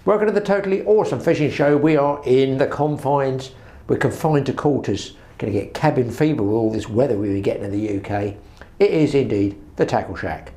Welcome to the totally awesome fishing show. We are in the confines. We're confined to quarters. Going to get cabin fever with all this weather we were getting in the UK. It is indeed the tackle shack.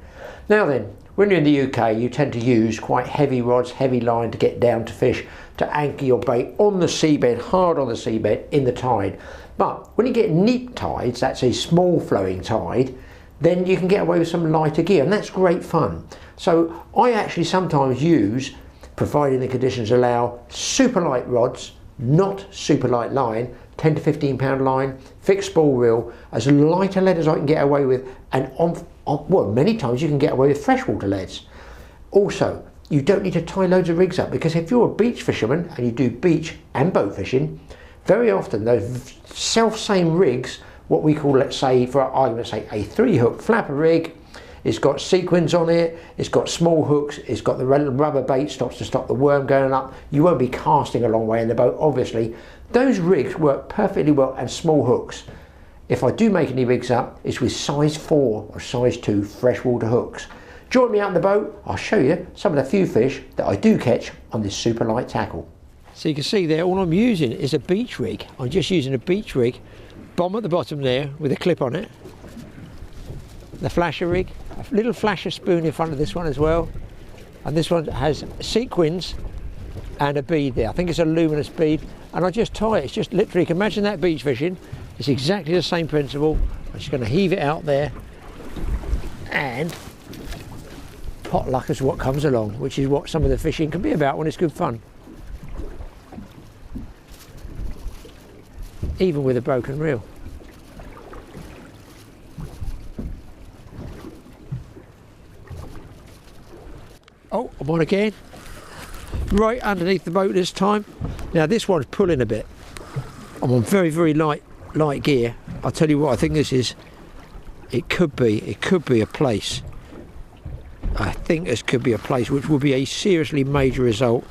Now then, when you're in the UK, you tend to use quite heavy rods, heavy line to get down to fish, to anchor your bait on the seabed, hard on the seabed in the tide. But when you get neap tides, that's a small flowing tide, then you can get away with some lighter gear, and that's great fun. So I actually sometimes use, providing the conditions allow, super light rods, not super light line, 10 to 15 pound line, fixed spool reel, as light a lead as I can get away with, and well, many times you can get away with freshwater leads. Also, you don't need to tie loads of rigs up, because if you're a beach fisherman and you do beach and boat fishing, very often those same rigs, what we call, let's say for argument's sake, a 3-hook flapper rig, it's got sequins on it, it's got small hooks, it's got the rubber bait stops to stop the worm going up. You won't be casting a long way in the boat, obviously. Those rigs work perfectly well, and small hooks. If I do make any rigs up, it's with size 4 or size 2 freshwater hooks. Join me out in the boat, I'll show you some of the few fish that I do catch on this super light tackle. So you can see there, all I'm using is a beach rig. I'm just using a beach rig, bomb at the bottom there with a clip on it. The flasher rig, a little flasher spoon in front of this one as well. And this one has sequins and a bead there. I think it's a luminous bead. And I just tie it. It's just literally, you can imagine that beach fishing. It's exactly the same principle. I'm just going to heave it out there. And pot luck is what comes along, which is what some of the fishing can be about when it's good fun. Even with a broken reel. Oh, I'm on again. Right underneath the boat this time. Now this one's pulling a bit. I'm on very, very light gear. I'll tell you what I think this is. It could be a place. I think this could be a place, which will be a seriously major result.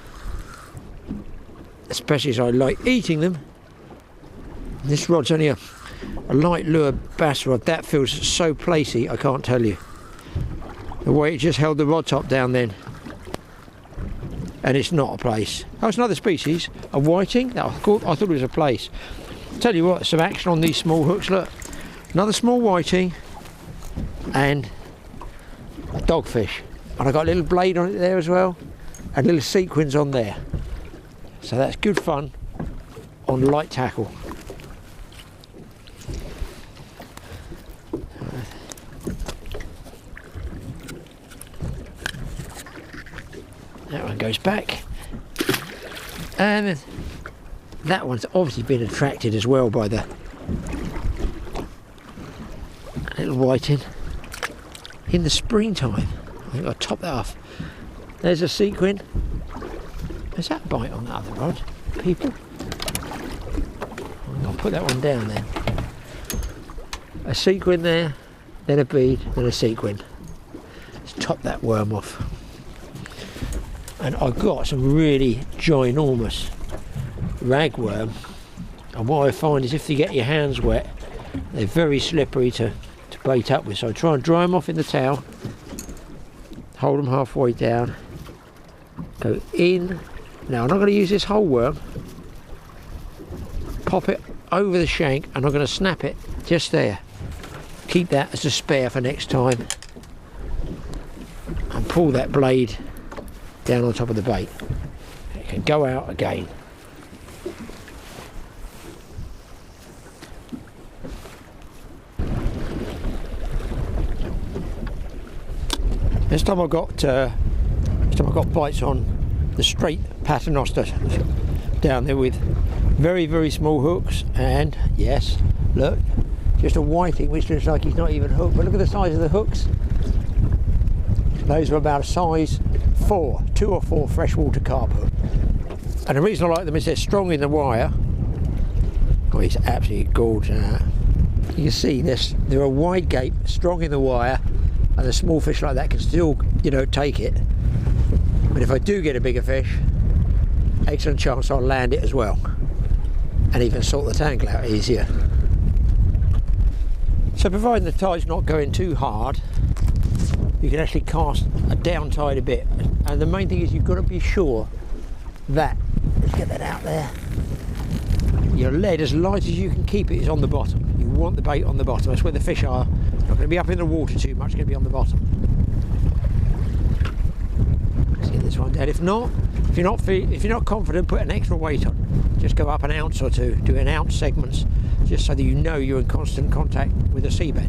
Especially as I like eating them. This rod's only a light lure bass rod. That feels so placey, I can't tell you. The way it just held the rod top down then. And it's not a place. Oh, it's another species, a whiting. I thought it was a place. Tell you what, some action on these small hooks. Look, another small whiting and a dogfish. And I got a little blade on it there as well, and little sequins on there. So that's good fun on light tackle. That one goes back, and that one's obviously been attracted as well by the little whiting in the springtime. I think I'll top that off. There's a sequin. There's that bite on the other rod, people. I'll put that one down then. A sequin there, then a bead, then a sequin. Let's top that worm off. And I've got some really ginormous ragworm, and what I find is if you get your hands wet, they're very slippery to bait up with. So I try and dry them off in the towel, hold them halfway down, go in. Now I'm not going to use this whole worm, pop it over the shank, and I'm going to snap it just there. Keep that as a spare for next time, and pull that blade down on top of the bait. It can go out again. This time I got bites on the straight paternoster down there with very, very small hooks, and yes, look, just a whiting which looks like he's not even hooked, but look at the size of the hooks. Those are about a size 4, 2 or 4 freshwater carp hook. And the reason I like them is they're strong in the wire. Oh, he's absolutely gorgeous. You can see this, they're a wide gape, strong in the wire, and a small fish like that can still, you know, take it. But if I do get a bigger fish, excellent chance I'll land it as well, and even sort the tangle out easier. So providing the tide's not going too hard, you can actually cast a down tide a bit, and the main thing is you've got to be sure that, let's get that out there. Your lead, as light as you can keep it, is on the bottom. You want the bait on the bottom. That's where the fish are. Not going to be up in the water too much. It's going to be on the bottom. Let's get this one down. If you're not confident, put an extra weight on. Just go up an ounce or two. Do an ounce segments, just so that you know you're in constant contact with the seabed.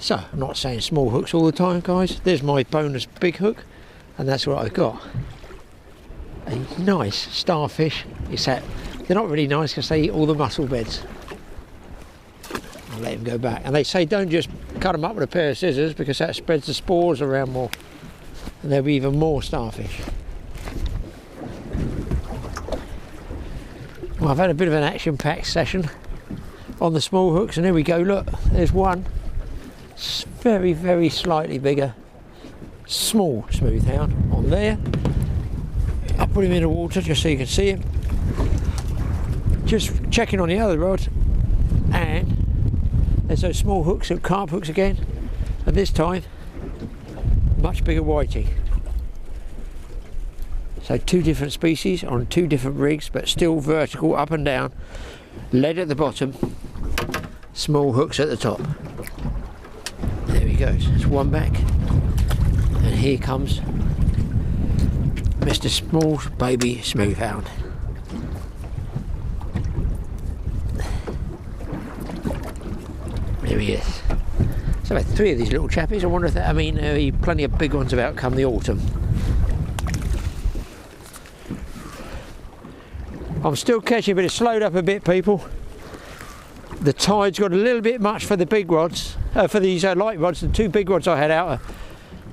So, I'm not saying small hooks all the time, guys. There's my bonus big hook, and that's what I've got. A nice starfish. Except they're not really nice because they eat all the mussel beds. I'll let him go back. And they say don't just cut them up with a pair of scissors because that spreads the spores around more. And there'll be even more starfish. Well, I've had a bit of an action-packed session on the small hooks, and here we go. Look, there's one. Very, very slightly bigger small smooth hound on there. I'll put him in the water just so you can see him. Just checking on the other rod, and there's those small hooks, carp hooks again, and this time much bigger whiting. So two different species on two different rigs, but still vertical up and down, lead at the bottom, small hooks at the top. There he goes, there's one back, and here comes Mr. Small Baby Smooth Hound. There he is. So I've had three of these little chappies. I wonder if that, I mean, plenty of big ones about come the autumn. I'm still catching, but it's slowed up a bit, people. The tide's got a little bit much for the big rods, for these light rods. The two big rods I had out,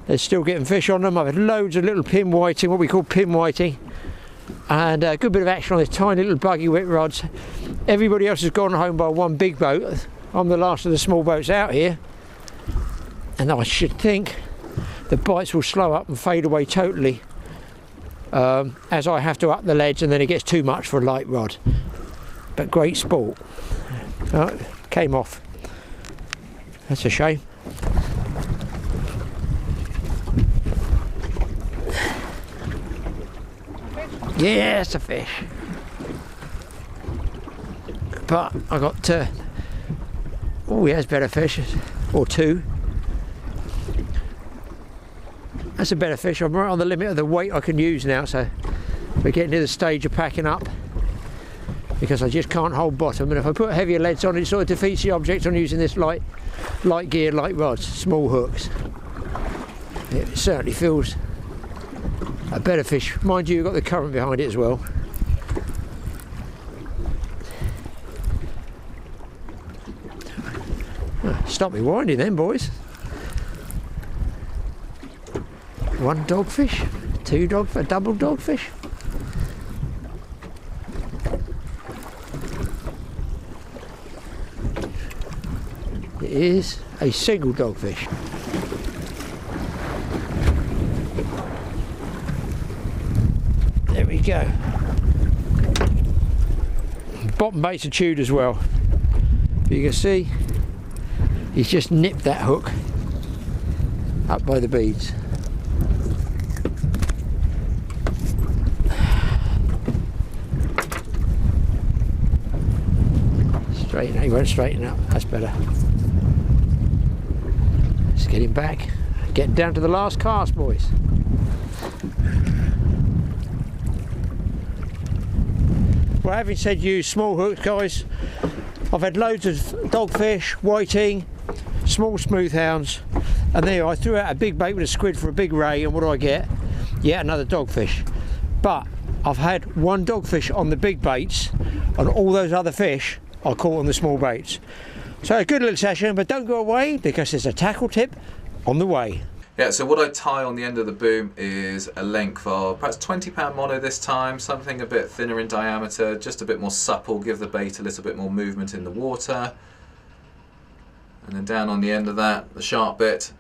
they're still getting fish on them. I've had loads of little pin whiting, what we call pin whiting, and a good bit of action on the tiny little buggy whip rods. Everybody else has gone home by one big boat. I'm the last of the small boats out here, and I should think the bites will slow up and fade away totally as I have to up the leads, and then it gets too much for a light rod. But great sport. Oh, came off. That's a shame. Yes, a fish. But I got oh, he has better fish, or two. That's a better fish. I'm right on the limit of the weight I can use now, so we're getting to the stage of packing up, because I just can't hold bottom, and if I put heavier leads on, it sort of defeats the object on using this light gear, light rods, small hooks. It certainly feels a better fish. Mind you, you've got the current behind it as well. Stop me winding then, boys. One dogfish, a double dogfish. It is a single dogfish. There we go. Bottom baits are chewed as well. You can see he's just nipped that hook up by the beads. Straighten out, he won't straighten up, that's better. Let's get him back. Getting down to the last cast, boys. Well, having said use small hooks, guys, I've had loads of dogfish, whiting, small smooth hounds, and there I threw out a big bait with a squid for a big ray, and what do I get? Yet another dogfish. But I've had one dogfish on the big baits, and all those other fish I caught on the small baits. So a good little session, but don't go away because there's a tackle tip on the way. Yeah, so what I tie on the end of the boom is a length of perhaps 20-pound mono this time, something a bit thinner in diameter, just a bit more supple, give the bait a little bit more movement in the water. And then down on the end of that, the sharp bit,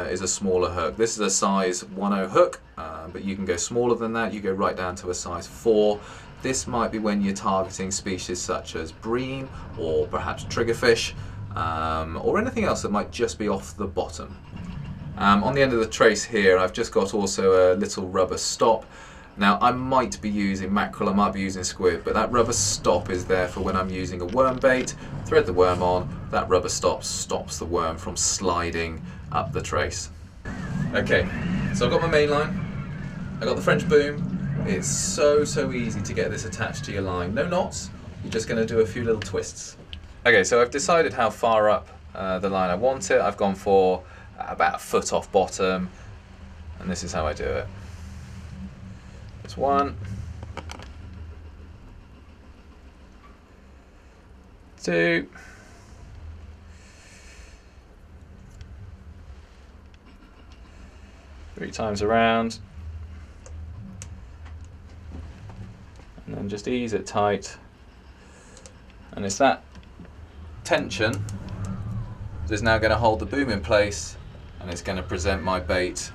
is a smaller hook. This is a size 1/0 hook, but you can go smaller than that. You go right down to a size 4. This might be when you're targeting species such as bream or perhaps triggerfish, or anything else that might just be off the bottom. On the end of the trace here, I've just got also a little rubber stop. Now I might be using mackerel, I might be using squid, but that rubber stop is there for when I'm using a worm bait. Thread the worm on, that rubber stop stops the worm from sliding up the trace. Okay, so I've got my main line, I've got the French boom. It's so easy to get this attached to your line. No knots, you're just going to do a few little twists. Okay, so I've decided how far up the line I want it. I've gone for about a foot off bottom, and this is how I do it. It's 1, 2, 3 times around, and then just ease it tight, and it's that tension that is now going to hold the boom in place, and it's going to present my bait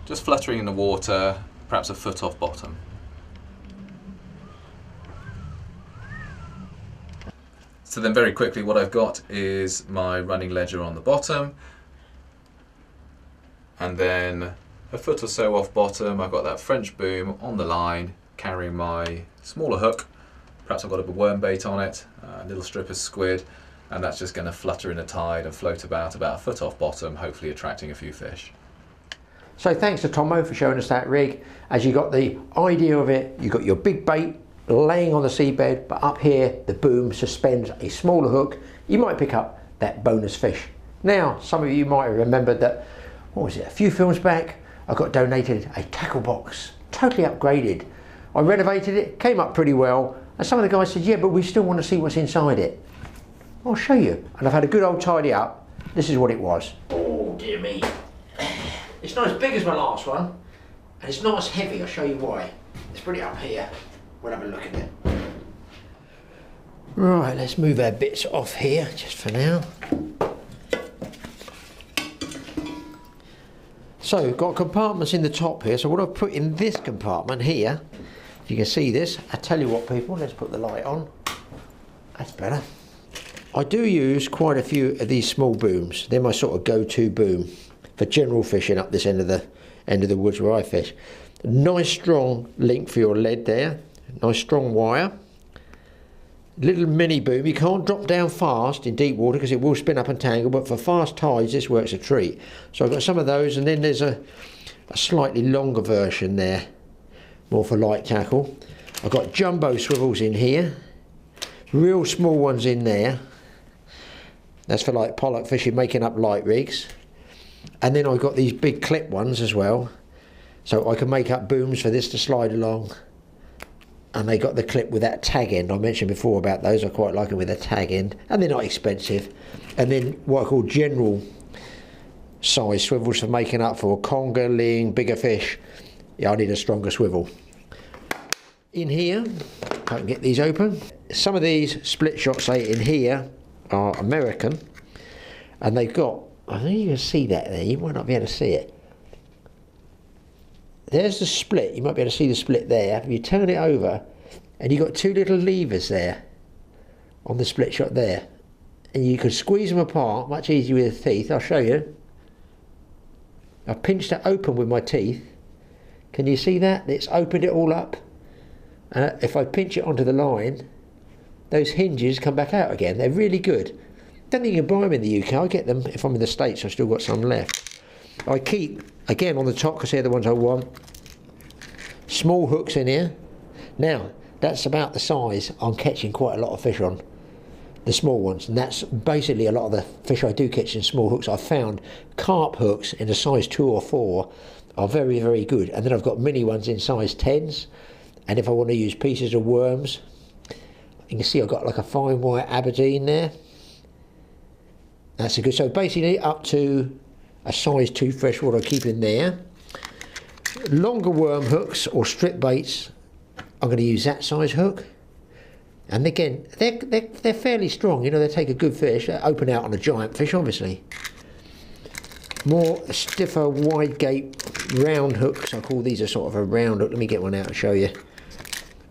just fluttering in the water, perhaps a foot off bottom. So then very quickly what I've got is my running ledger on the bottom, and then a foot or so off bottom I've got that French boom on the line carrying my smaller hook. Perhaps I've got a worm bait on it, a little strip of squid, and that's just going to flutter in the tide and float about a foot off bottom, hopefully attracting a few fish. So thanks to Tommo for showing us that rig. As you got the idea of it, you've got your big bait laying on the seabed, but up here the boom suspends a smaller hook. You might pick up that bonus fish. Now, some of you might have remembered that, what was it, a few films back, I got donated a tackle box, totally upgraded. I renovated it, came up pretty well, and some of the guys said, yeah, but we still want to see what's inside it. I'll show you. And I've had a good old tidy up. This is what it was. Oh dear me. It's not as big as my last one, and it's not as heavy. I'll show you why. Let's put it up here. We'll have a look at it. Right, let's move our bits off here just for now. So, got compartments in the top here. So what I've put in this compartment here, if you can see this, I tell you what people, let's put the light on. That's better. I do use quite a few of these small booms. They're my sort of go-to boom for general fishing up this end of the woods where I fish. Nice strong link for your lead there, nice strong wire. Little mini boom, you can't drop down fast in deep water because it will spin up and tangle, but for fast tides this works a treat. So I've got some of those, and then there's a slightly longer version there, more for light tackle. I've got jumbo swivels in here, real small ones in there. That's for like pollock fishing, making up light rigs. And then I've got these big clip ones as well, so I can make up booms for this to slide along. And they got the clip with that tag end. I mentioned before about those. I quite like them with a tag end, and they're not expensive. And then what I call general size swivels for making up for conger, ling, bigger fish. Yeah, I need a stronger swivel. In here, I can get these open. Some of these split shot, say in here, are American, and they've got, I think you can see that there, you might not be able to see it. There's the split, you might be able to see the split there. You turn it over and you've got two little levers there on the split shot there. And you can squeeze them apart, much easier with the teeth. I'll show you. I've pinched it open with my teeth. Can you see that? It's opened it all up. If I pinch it onto the line, those hinges come back out again. They're really good. Don't think you can buy them in the UK. I get them if I'm in the States. I've still got some left. I keep, again on the top, because they're the ones I want, small hooks in here. Now, that's about the size I'm catching quite a lot of fish on, the small ones. And that's basically a lot of the fish I do catch in small hooks. I've found carp hooks in a size 2 or 4 are very, very good. And then I've got mini ones in size 10s. And if I want to use pieces of worms, you can see I've got like a fine wire Aberdeen there. That's a good, so basically up to a size 2 freshwater I keep in there. Longer worm hooks or strip baits, I'm going to use that size hook. And again, they're fairly strong, you know, they take a good fish, they open out on a giant fish obviously. More stiffer wide gape round hooks, I call these a sort of a round hook. Let me get one out and show you.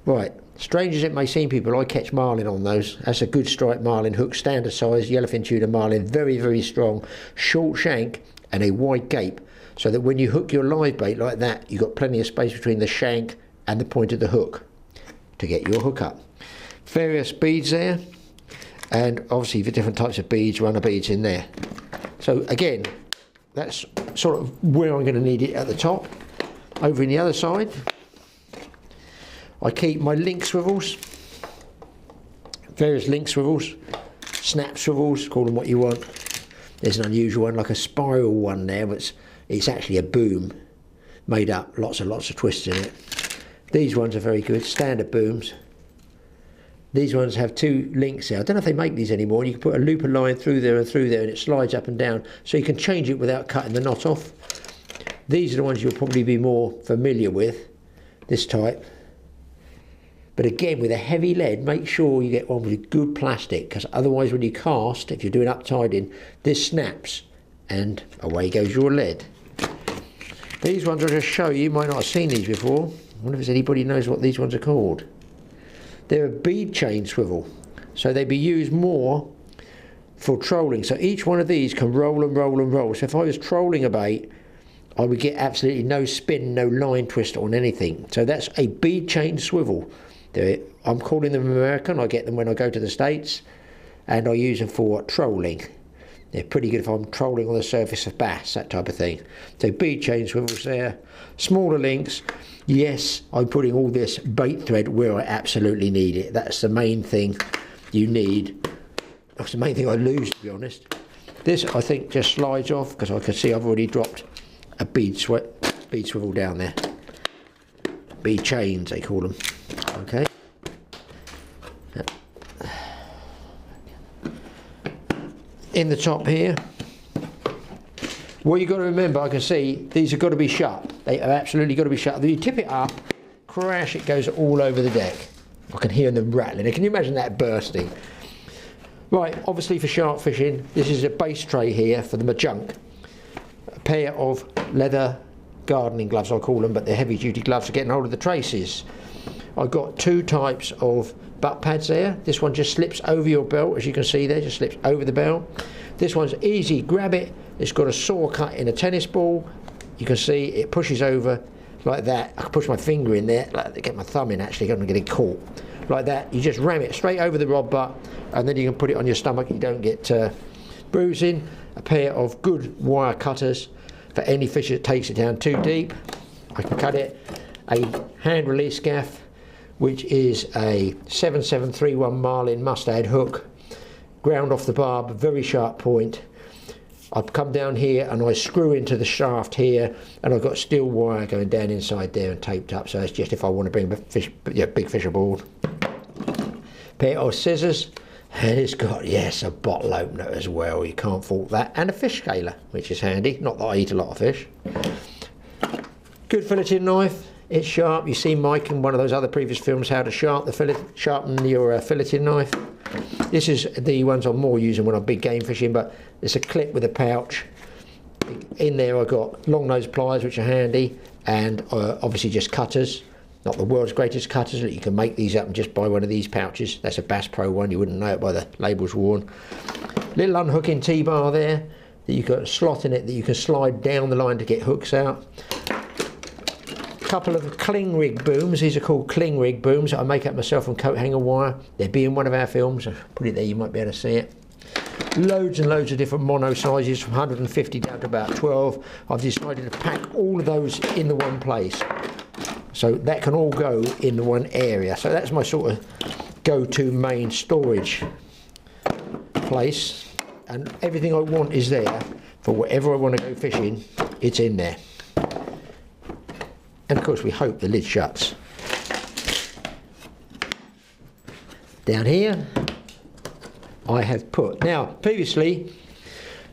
Right, Strange as it may seem, people, I catch marlin on those. That's a good striped marlin hook, standard size, yellowfin tuna marlin, very, very strong, short shank and a wide gape, so that when you hook your live bait like that, you've got plenty of space between the shank and the point of the hook to get your hook up. Various beads there, and obviously the different types of beads, runner beads in there. So again, that's sort of where I'm going to need it at the top. Over in the other side, I keep my link swivels, various link swivels, snap swivels, call them what you want. There's an unusual one, like a spiral one there, but it's actually a boom made up, lots and lots of twists in it. These ones are very good, standard booms. These ones have two links there. I don't know if they make these anymore. You can put a looper line through there, and it slides up and down, so you can change it without cutting the knot off. These are the ones you'll probably be more familiar with, this type. But again, with a heavy lead, make sure you get one with good plastic, because otherwise when you cast, if you're doing uptiding, this snaps and away goes your lead. These ones I'll just show you. You might not have seen these before. I wonder if anybody knows what these ones are called. They're a bead chain swivel, so they be used more for trolling. So each one of these can roll and roll and roll. So if I was trolling a bait, I would get absolutely no spin, no line twist on anything. So that's a bead chain swivel. I'm calling them American. I get them when I go to the States, and I use them for trolling. They're pretty good if I'm trolling on the surface of bass, that type of thing. So bead chain swivels there, smaller links. Yes, I'm putting all this bait thread where I absolutely need it. That's the main thing you need. That's the main thing I lose, to be honest. This, I think, just slides off, because I can see I've already dropped a bead swivel down there. Bead chains, they call them. Okay. In the top here, what you've got to remember, I can see these have got to be shut. They have absolutely got to be shut. If you tip it up, crash, it goes all over the deck. I can hear them rattling. Can you imagine that bursting? Right, obviously for shark fishing, this is a base tray here for the majunk. A pair of leather gardening gloves, I call them, but they're heavy duty gloves for getting hold of the traces. I've got two types of butt pads there. This one just slips over your belt, as you can see there, just slips over the belt. This one's easy, grab it. It's got a saw cut in a tennis ball. You can see it pushes over like that. I can push my finger in there, like to get my thumb in actually, I'm getting caught. Like that, you just ram it straight over the rod butt, and then you can put it on your stomach, you don't get bruising. A pair of good wire cutters for any fish that takes it down too deep. I can cut it. A hand release gaff, which is a 7731 Marlin mustad hook, ground off the barb, very sharp point. I've come down here and I screw into the shaft here, and I've got steel wire going down inside there and taped up, so it's just if I want to bring a fish, big fish aboard. Pair of scissors, and it's got, yes, a bottle opener as well, you can't fault that, and a fish scaler, which is handy, not that I eat a lot of fish. Good filleting knife. It's sharp. You've seen Mike in one of those other previous films how to sharpen your filleting knife. This is the ones I'm more using when I'm big game fishing, but it's a clip with a pouch. In there I've got long nose pliers, which are handy, and obviously just cutters. Not the world's greatest cutters, but you can make these up and just buy one of these pouches. That's a Bass Pro one, you wouldn't know it by the labels worn. Little unhooking T-bar there, that you've got a slot in it that you can slide down the line to get hooks out. Couple of cling rig booms. These are called cling rig booms that I make up myself from coat hanger wire. They'll be in one of our films. I'll put it there, you might be able to see it. Loads and loads of different mono sizes, from 150 down to about 12. I've decided to pack all of those in the one place, so that can all go in the one area. So that's my sort of go-to main storage place, and everything I want is there for whatever I want to go fishing. It's in there. And of course we hope the lid shuts. Down here I have put, now previously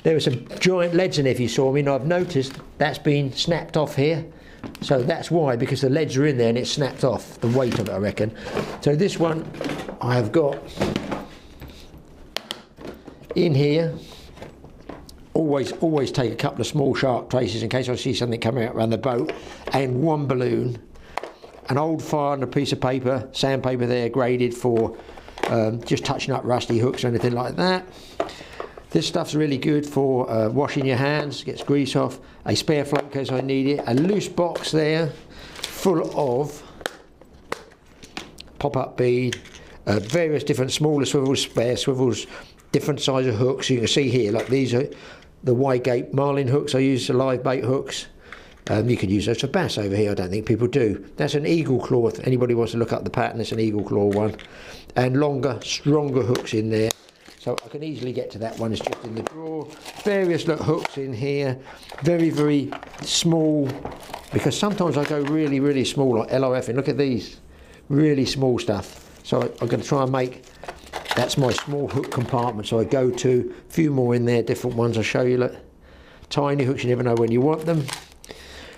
there were some giant leads in there if you saw me, and I've noticed that's been snapped off here. So that's why, because the leads are in there and it's snapped off, the weight of it I reckon. So this one I have got in here. Always take a couple of small shark traces in case I see something coming out around the boat, and one balloon an old file and a piece of paper, sandpaper there, graded for just touching up rusty hooks or anything like that. This stuff's really good for washing your hands, gets grease off. A spare float case I need it. A loose box there full of pop-up bead, various different smaller swivels, spare swivels, different size of hooks. You can see here, like these are the wide-gate Marlin hooks I use, the live bait hooks. You could use those for bass over here, I don't think people do. That's an eagle claw, if anybody wants to look up the pattern, it's an eagle claw one. And longer, stronger hooks in there. So I can easily get to that one, it's just in the drawer. Various little hooks in here, very, very small, because sometimes I go really, really small, like LOF, and look at these, really small stuff. So I'm going to try and make, that's my small hook compartment, so I go to a few more in there, different ones I'll show you. Look, tiny hooks, you never know when you want them.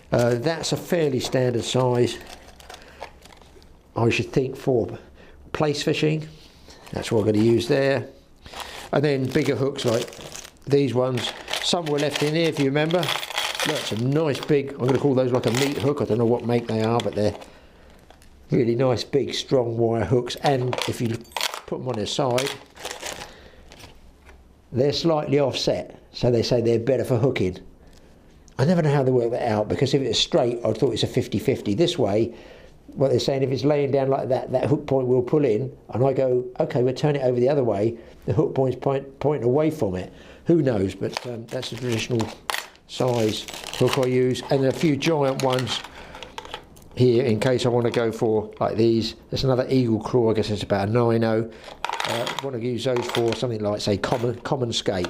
That's a fairly standard size, I should think, for place fishing. That's what I'm going to use there. And then bigger hooks like these ones. Some were left in here, if you remember. Look, some nice big, I'm going to call those like a meat hook. I don't know what make they are, but they're really nice big strong wire hooks. And if you put them on their side, they're slightly offset, so they say they're better for hooking. I never know how they work that out, because if it's straight, I thought it's a 50-50. This way, what they're saying, if it's laying down like that, that hook point will pull in, and I go, okay, we'll turn it over the other way, the hook point's pointing away from it. Who knows, but that's the traditional size hook I use. And a few giant ones here, in case I want to go for, like these. There's another eagle claw, I guess it's about a 9/0. I want to use those for something like, say, common skate.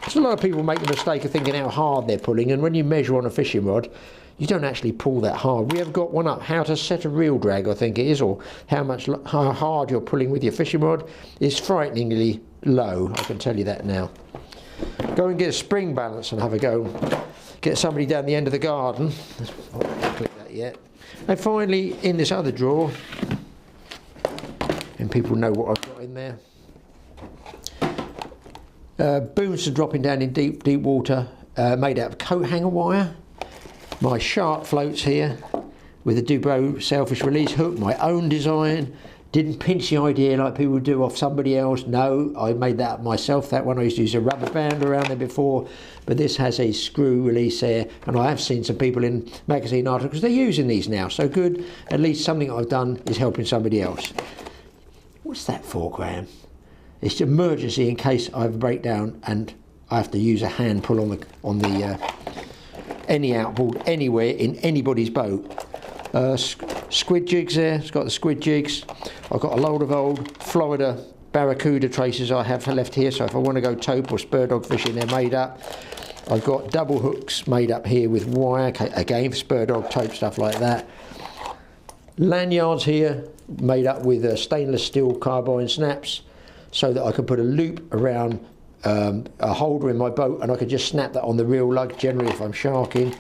So a lot of people make the mistake of thinking how hard they're pulling, and when you measure on a fishing rod, you don't actually pull that hard. We have got one up, how to set a reel drag, I think it is, or how hard you're pulling with your fishing rod is frighteningly low, I can tell you that now. Go and get a spring balance and have a go. Get somebody down the end of the garden. I haven't clicked that yet. And finally, in this other drawer, and people know what I've got in there. Booms for dropping down in deep water, made out of coat hanger wire. My shark floats here with a Dubrow selfish release hook, my own design. Didn't pinch the idea like people do off somebody else. No, I made that up myself. That one I used to use a rubber band around there before, but this has a screw release there, and I have seen some people in magazine articles, they're using these now. So good, at least something I've done is helping somebody else. What's that for, Graeme? It's an emergency in case I have a breakdown and I have to use a hand pull on the any outboard anywhere in anybody's boat. Squid jigs there, it's got the squid jigs. I've got a load of old Florida barracuda traces I have left here, so if I want to go tope or spur dog fishing, they're made up. I've got double hooks made up here with wire, again for spur dog, tope, stuff like that. Lanyards here made up with stainless steel carbine snaps, so that I can put a loop around a holder in my boat, and I can just snap that on the reel lug, generally if I'm sharking.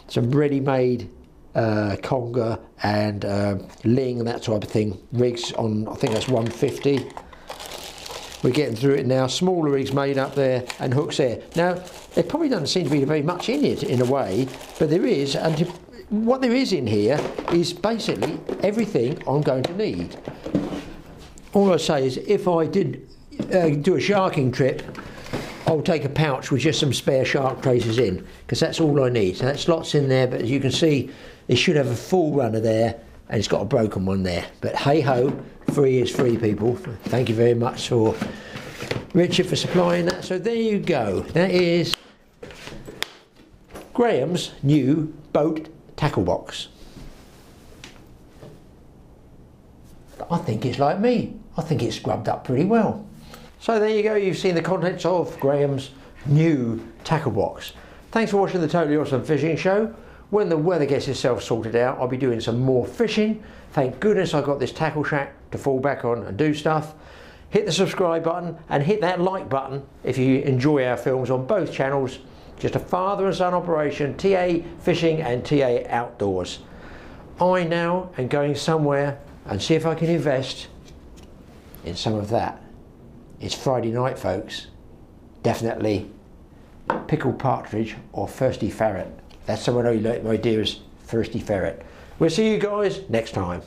Some ready-made conger and ling and that type of thing. Rigs on, I think that's 150. We're getting through it now. Smaller rigs made up there and hooks there. Now, there probably doesn't seem to be very much in it in a way, but there is, and what there is in here is basically everything I'm going to need. All I say is, if I did do a sharking trip, I'll take a pouch with just some spare shark traces in, because that's all I need. So that's lots in there, but as you can see, it should have a full runner there, and it's got a broken one there. But hey ho, free is free, people. Thank you very much for Richard for supplying that. So there you go. That is Graeme's new boat tackle box. I think it's like me. I think it's scrubbed up pretty well. So there you go, you've seen the contents of Graeme's new tackle box. Thanks for watching the Totally Awesome Fishing Show. When the weather gets itself sorted out, I'll be doing some more fishing. Thank goodness I got this tackle shack to fall back on and do stuff. Hit the subscribe button and hit that like button if you enjoy our films on both channels. Just a father and son operation, TA Fishing and TA Outdoors. I now am going somewhere and see if I can invest in some of that. It's Friday night, folks. Definitely pickled partridge or thirsty ferret. That's someone who like my idea is thirsty ferret. We'll see you guys next time.